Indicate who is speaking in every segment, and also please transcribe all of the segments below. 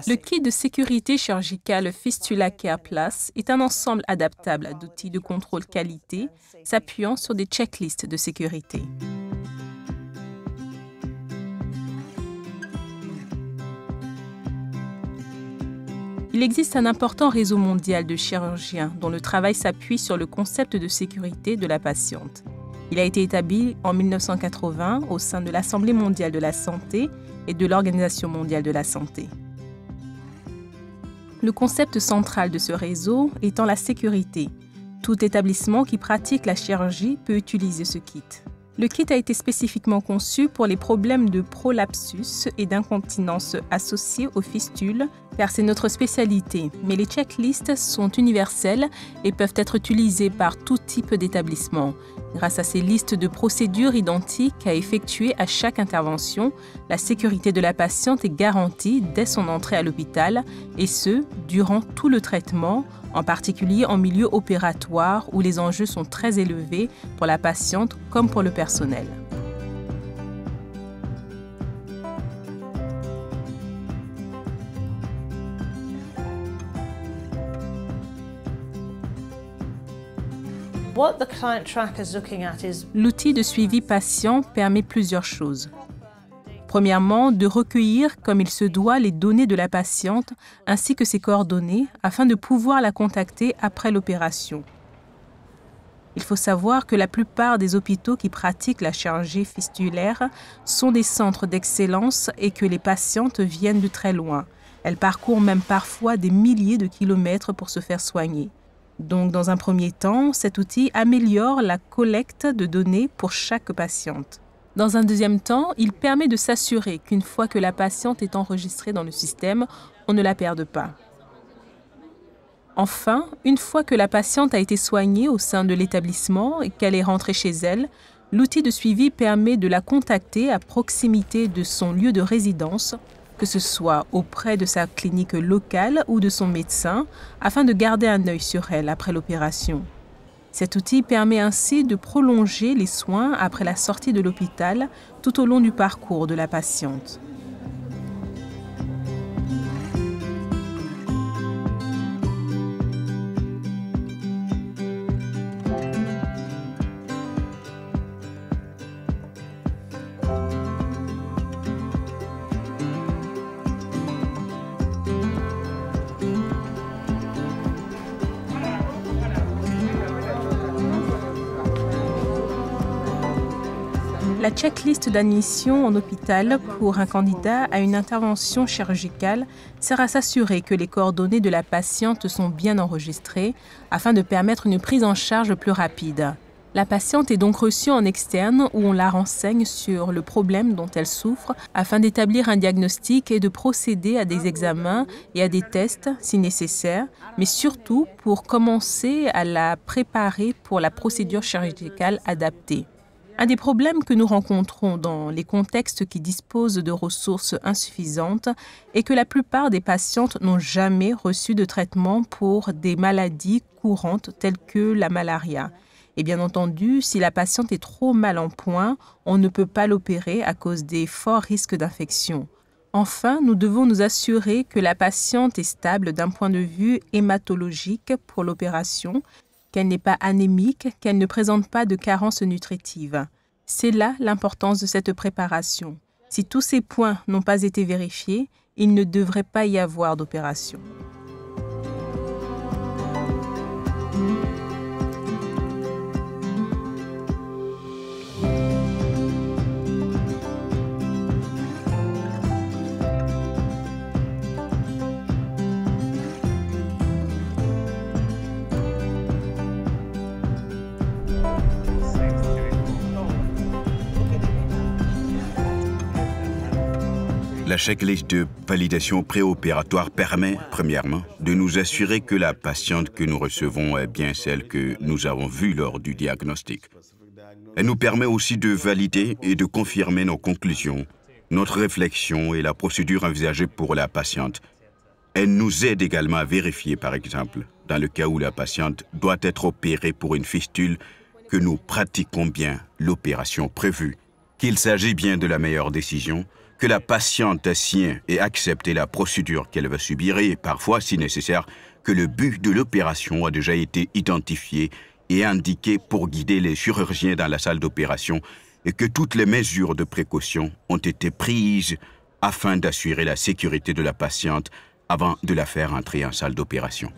Speaker 1: Le kit de sécurité chirurgicale Fistula Care Plus est un ensemble adaptable d'outils de contrôle qualité s'appuyant sur des checklists de sécurité. Il existe un important réseau mondial de chirurgiens dont le travail s'appuie sur le concept de sécurité de la patiente. Il a été établi en 1980 au sein de l'Assemblée mondiale de la santé et de l'Organisation mondiale de la santé. Le concept central de ce réseau étant la sécurité. Tout établissement qui pratique la chirurgie peut utiliser ce kit. Le kit a été spécifiquement conçu pour les problèmes de prolapsus et d'incontinence associés aux fistules, car c'est notre spécialité, mais les checklists sont universelles et peuvent être utilisées par tout type d'établissement. Grâce à ces listes de procédures identiques à effectuer à chaque intervention, la sécurité de la patiente est garantie dès son entrée à l'hôpital, et ce, durant tout le traitement, en particulier en milieu opératoire où les enjeux sont très élevés pour la patiente comme pour le personnel. L'outil de suivi patient permet plusieurs choses. Premièrement, de recueillir comme il se doit les données de la patiente ainsi que ses coordonnées afin de pouvoir la contacter après l'opération. Il faut savoir que la plupart des hôpitaux qui pratiquent la chirurgie fistulaire sont des centres d'excellence et que les patientes viennent de très loin. Elles parcourent même parfois des milliers de kilomètres pour se faire soigner. Donc, dans un premier temps, cet outil améliore la collecte de données pour chaque patiente. Dans un deuxième temps, il permet de s'assurer qu'une fois que la patiente est enregistrée dans le système, on ne la perde pas. Enfin, une fois que la patiente a été soignée au sein de l'établissement et qu'elle est rentrée chez elle, l'outil de suivi permet de la contacter à proximité de son lieu de résidence, que ce soit auprès de sa clinique locale ou de son médecin, afin de garder un œil sur elle après l'opération. Cet outil permet ainsi de prolonger les soins après la sortie de l'hôpital tout au long du parcours de la patiente. La checklist d'admission en hôpital pour un candidat à une intervention chirurgicale sert à s'assurer que les coordonnées de la patiente sont bien enregistrées afin de permettre une prise en charge plus rapide. La patiente est donc reçue en externe où on la renseigne sur le problème dont elle souffre afin d'établir un diagnostic et de procéder à des examens et à des tests si nécessaire, mais surtout pour commencer à la préparer pour la procédure chirurgicale adaptée. Un des problèmes que nous rencontrons dans les contextes qui disposent de ressources insuffisantes est que la plupart des patientes n'ont jamais reçu de traitement pour des maladies courantes telles que la malaria. Et bien entendu, si la patiente est trop mal en point, on ne peut pas l'opérer à cause des forts risques d'infection. Enfin, nous devons nous assurer que la patiente est stable d'un point de vue hématologique pour l'opération, qu'elle n'est pas anémique, qu'elle ne présente pas de carence nutritive. C'est là l'importance de cette préparation. Si tous ces points n'ont pas été vérifiés, il ne devrait pas y avoir d'opération.
Speaker 2: La checklist de validation préopératoire permet, premièrement, de nous assurer que la patiente que nous recevons est bien celle que nous avons vue lors du diagnostic. Elle nous permet aussi de valider et de confirmer nos conclusions, notre réflexion et la procédure envisagée pour la patiente. Elle nous aide également à vérifier, par exemple, dans le cas où la patiente doit être opérée pour une fistule, que nous pratiquons bien l'opération prévue qu'il s'agit bien de la meilleure décision, que la patiente signe et accepte la procédure qu'elle va subir et, parfois, si nécessaire, que le but de l'opération a déjà été identifié et indiqué pour guider les chirurgiens dans la salle d'opération et que toutes les mesures de précaution ont été prises afin d'assurer la sécurité de la patiente avant de la faire entrer en salle d'opération.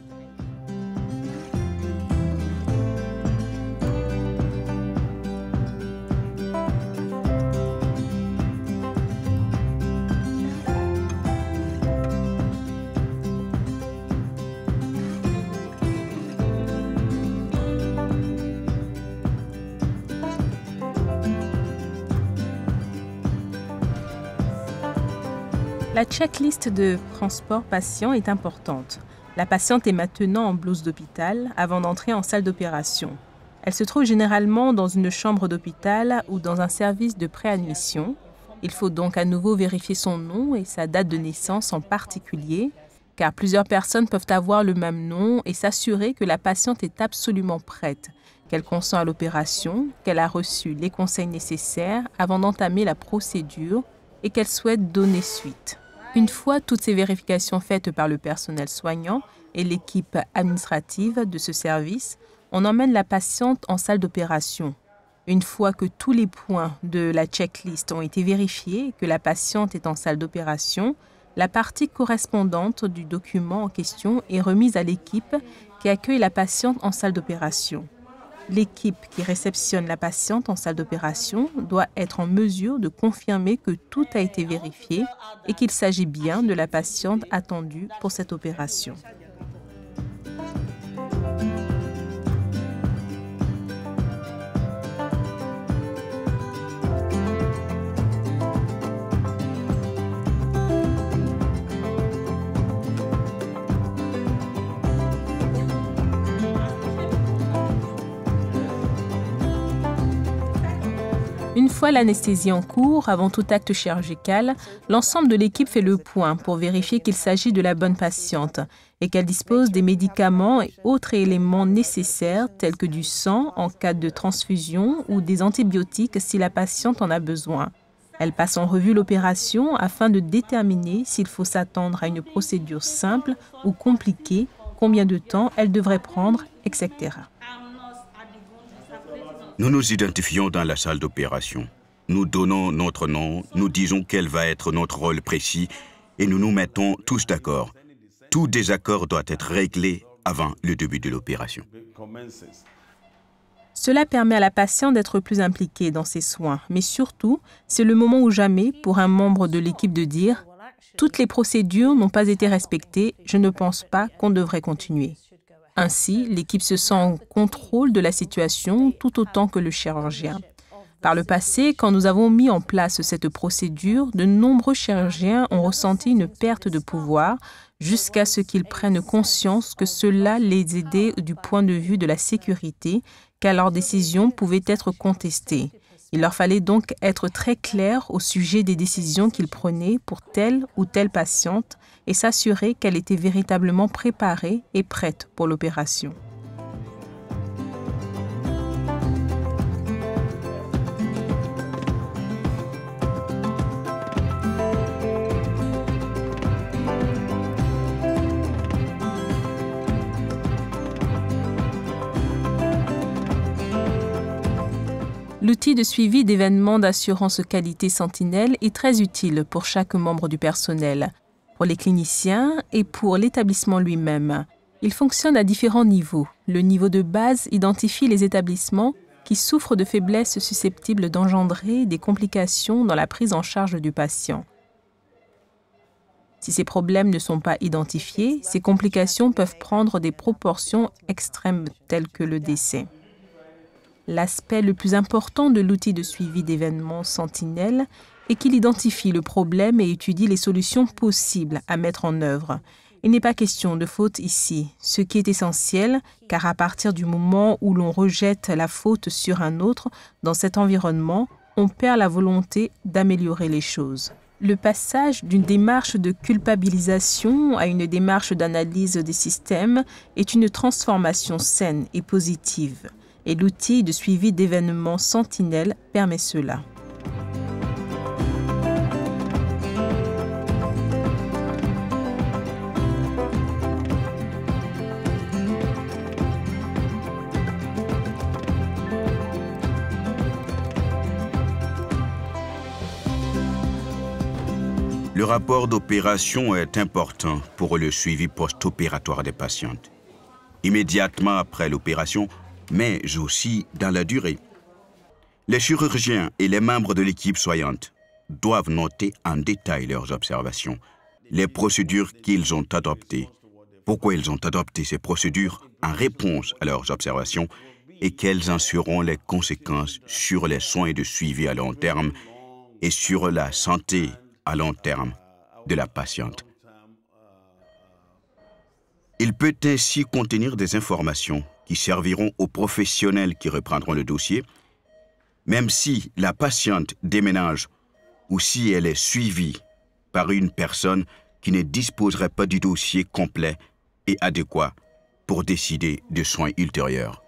Speaker 1: La checklist de transport patient est importante. La patiente est maintenant en blouse d'hôpital avant d'entrer en salle d'opération. Elle se trouve généralement dans une chambre d'hôpital ou dans un service de préadmission. Il faut donc à nouveau vérifier son nom et sa date de naissance en particulier, car plusieurs personnes peuvent avoir le même nom et s'assurer que la patiente est absolument prête, qu'elle consent à l'opération, qu'elle a reçu les conseils nécessaires avant d'entamer la procédure et qu'elle souhaite donner suite. Une fois toutes ces vérifications faites par le personnel soignant et l'équipe administrative de ce service, on emmène la patiente en salle d'opération. Une fois que tous les points de la checklist ont été vérifiés et que la patiente est en salle d'opération, la partie correspondante du document en question est remise à l'équipe qui accueille la patiente en salle d'opération. L'équipe qui réceptionne la patiente en salle d'opération doit être en mesure de confirmer que tout a été vérifié et qu'il s'agit bien de la patiente attendue pour cette opération. Une fois l'anesthésie en cours, avant tout acte chirurgical, l'ensemble de l'équipe fait le point pour vérifier qu'il s'agit de la bonne patiente et qu'elle dispose des médicaments et autres éléments nécessaires tels que du sang en cas de transfusion ou des antibiotiques si la patiente en a besoin. Elle passe en revue l'opération afin de déterminer s'il faut s'attendre à une procédure simple ou compliquée, combien de temps elle devrait prendre, etc.
Speaker 2: Nous nous identifions dans la salle d'opération. Nous donnons notre nom, nous disons quel va être notre rôle précis et nous nous mettons tous d'accord. Tout désaccord doit être réglé avant le début de l'opération.
Speaker 1: Cela permet à la patiente d'être plus impliquée dans ses soins, mais surtout, c'est le moment ou jamais pour un membre de l'équipe de dire « Toutes les procédures n'ont pas été respectées, je ne pense pas qu'on devrait continuer ». Ainsi, l'équipe se sent en contrôle de la situation tout autant que le chirurgien. Par le passé, quand nous avons mis en place cette procédure, de nombreux chirurgiens ont ressenti une perte de pouvoir jusqu'à ce qu'ils prennent conscience que cela les aidait du point de vue de la sécurité, car leurs décisions pouvaient être contestées. Il leur fallait donc être très clair au sujet des décisions qu'ils prenaient pour telle ou telle patiente et s'assurer qu'elle était véritablement préparée et prête pour l'opération. L'outil de suivi d'événements d'assurance qualité Sentinelle est très utile pour chaque membre du personnel, pour les cliniciens et pour l'établissement lui-même. Il fonctionne à différents niveaux. Le niveau de base identifie les établissements qui souffrent de faiblesses susceptibles d'engendrer des complications dans la prise en charge du patient. Si ces problèmes ne sont pas identifiés, ces complications peuvent prendre des proportions extrêmes telles que le décès. L'aspect le plus important de l'outil de suivi d'événements Sentinelle est qu'il identifie le problème et étudie les solutions possibles à mettre en œuvre. Il n'est pas question de faute ici, ce qui est essentiel, car à partir du moment où l'on rejette la faute sur un autre, dans cet environnement, on perd la volonté d'améliorer les choses. Le passage d'une démarche de culpabilisation à une démarche d'analyse des systèmes est une transformation saine et positive. Et l'outil de suivi d'événements Sentinelle permet cela.
Speaker 2: Le rapport d'opération est important pour le suivi post-opératoire des patientes. Immédiatement après l'opération, mais aussi dans la durée. Les chirurgiens et les membres de l'équipe soignante doivent noter en détail leurs observations, les procédures qu'ils ont adoptées, pourquoi ils ont adopté ces procédures en réponse à leurs observations et quelles en seront les conséquences sur les soins de suivi à long terme et sur la santé à long terme de la patiente. Il peut ainsi contenir des informations qui serviront aux professionnels qui reprendront le dossier, même si la patiente déménage ou si elle est suivie par une personne qui ne disposerait pas du dossier complet et adéquat pour décider de soins ultérieurs.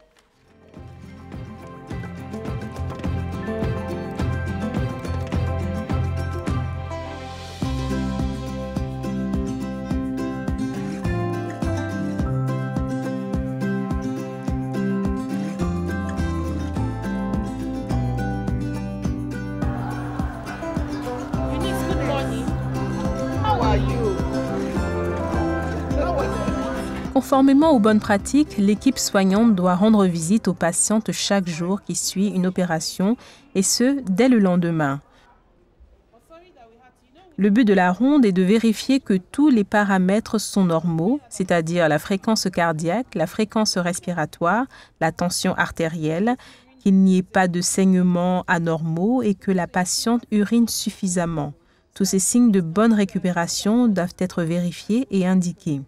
Speaker 1: Conformément aux bonnes pratiques, l'équipe soignante doit rendre visite aux patientes chaque jour qui suit une opération, et ce, dès le lendemain. Le but de la ronde est de vérifier que tous les paramètres sont normaux, c'est-à-dire la fréquence cardiaque, la fréquence respiratoire, la tension artérielle, qu'il n'y ait pas de saignements anormaux et que la patiente urine suffisamment. Tous ces signes de bonne récupération doivent être vérifiés et indiqués.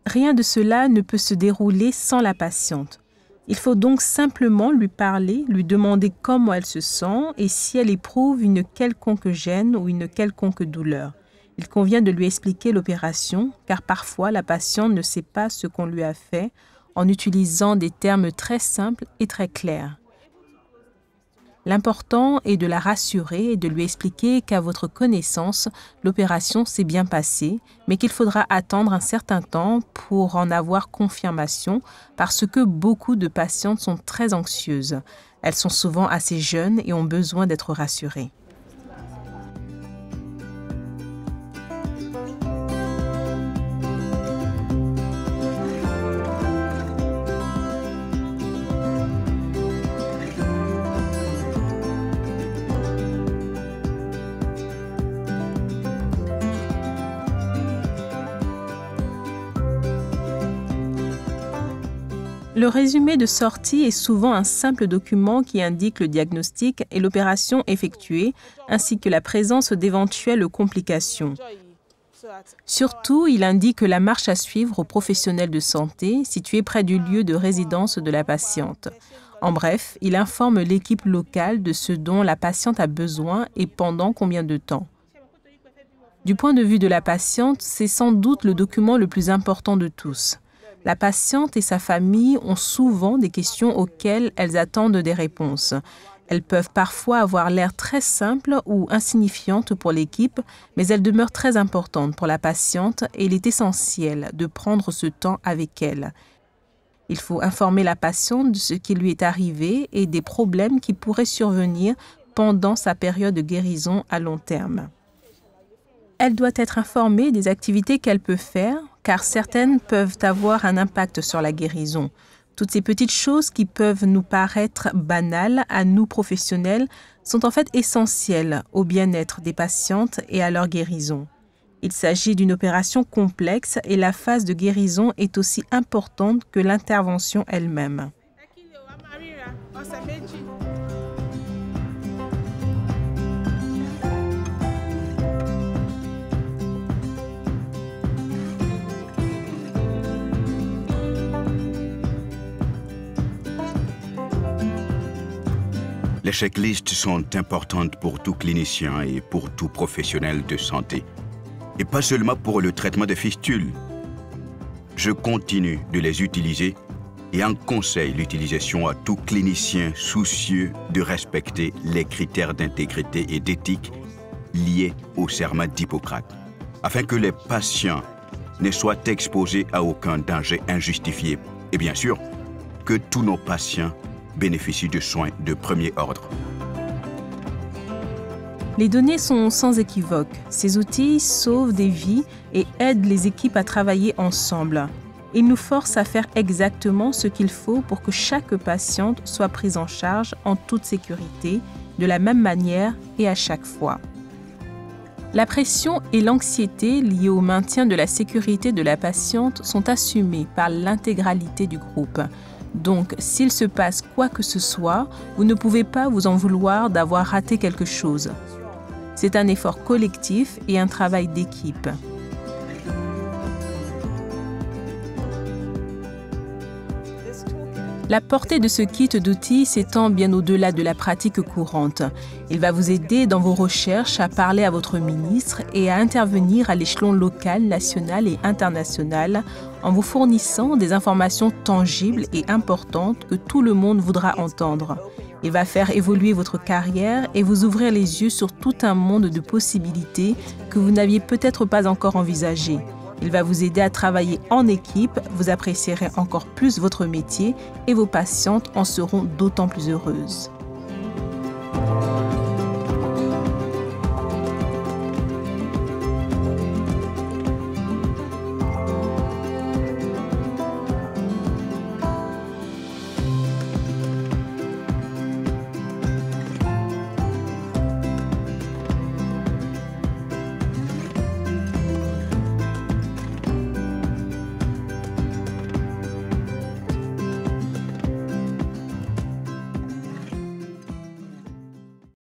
Speaker 1: Rien de cela ne peut se dérouler sans la patiente. Il faut donc simplement lui parler, lui demander comment elle se sent et si elle éprouve une quelconque gêne ou une quelconque douleur. Il convient de lui expliquer l'opération, car parfois la patiente ne sait pas ce qu'on lui a fait en utilisant des termes très simples et très clairs. L'important est de la rassurer et de lui expliquer qu'à votre connaissance, l'opération s'est bien passée, mais qu'il faudra attendre un certain temps pour en avoir confirmation parce que beaucoup de patientes sont très anxieuses. Elles sont souvent assez jeunes et ont besoin d'être rassurées. Le résumé de sortie est souvent un simple document qui indique le diagnostic et l'opération effectuée, ainsi que la présence d'éventuelles complications. Surtout, il indique la marche à suivre aux professionnels de santé situés près du lieu de résidence de la patiente. En bref, il informe l'équipe locale de ce dont la patiente a besoin et pendant combien de temps. Du point de vue de la patiente, c'est sans doute le document le plus important de tous. La patiente et sa famille ont souvent des questions auxquelles elles attendent des réponses. Elles peuvent parfois avoir l'air très simples ou insignifiantes pour l'équipe, mais elles demeurent très importantes pour la patiente et il est essentiel de prendre ce temps avec elle. Il faut informer la patiente de ce qui lui est arrivé et des problèmes qui pourraient survenir pendant sa période de guérison à long terme. Elle doit être informée des activités qu'elle peut faire, car certaines peuvent avoir un impact sur la guérison. Toutes ces petites choses qui peuvent nous paraître banales à nous professionnels sont en fait essentielles au bien-être des patientes et à leur guérison. Il s'agit d'une opération complexe et la phase de guérison est aussi importante que l'intervention elle-même.
Speaker 2: Les checklists sont importantes pour tout clinicien et pour tout professionnel de santé. Et pas seulement pour le traitement des fistules. Je continue de les utiliser et en conseille l'utilisation à tout clinicien soucieux de respecter les critères d'intégrité et d'éthique liés au serment d'Hippocrate, afin que les patients ne soient exposés à aucun danger injustifié. Et bien sûr, que tous nos patients bénéficient de soins de premier ordre.
Speaker 1: Les données sont sans équivoque. Ces outils sauvent des vies et aident les équipes à travailler ensemble. Ils nous forcent à faire exactement ce qu'il faut pour que chaque patiente soit prise en charge en toute sécurité, de la même manière et à chaque fois. La pression et l'anxiété liées au maintien de la sécurité de la patiente sont assumées par l'intégralité du groupe. Donc, s'il se passe quoi que ce soit, vous ne pouvez pas vous en vouloir d'avoir raté quelque chose. C'est un effort collectif et un travail d'équipe. La portée de ce kit d'outils s'étend bien au-delà de la pratique courante. Il va vous aider dans vos recherches à parler à votre ministre et à intervenir à l'échelon local, national et international en vous fournissant des informations tangibles et importantes que tout le monde voudra entendre. Il va faire évoluer votre carrière et vous ouvrir les yeux sur tout un monde de possibilités que vous n'aviez peut-être pas encore envisagées. Il va vous aider à travailler en équipe, vous apprécierez encore plus votre métier et vos patientes en seront d'autant plus heureuses.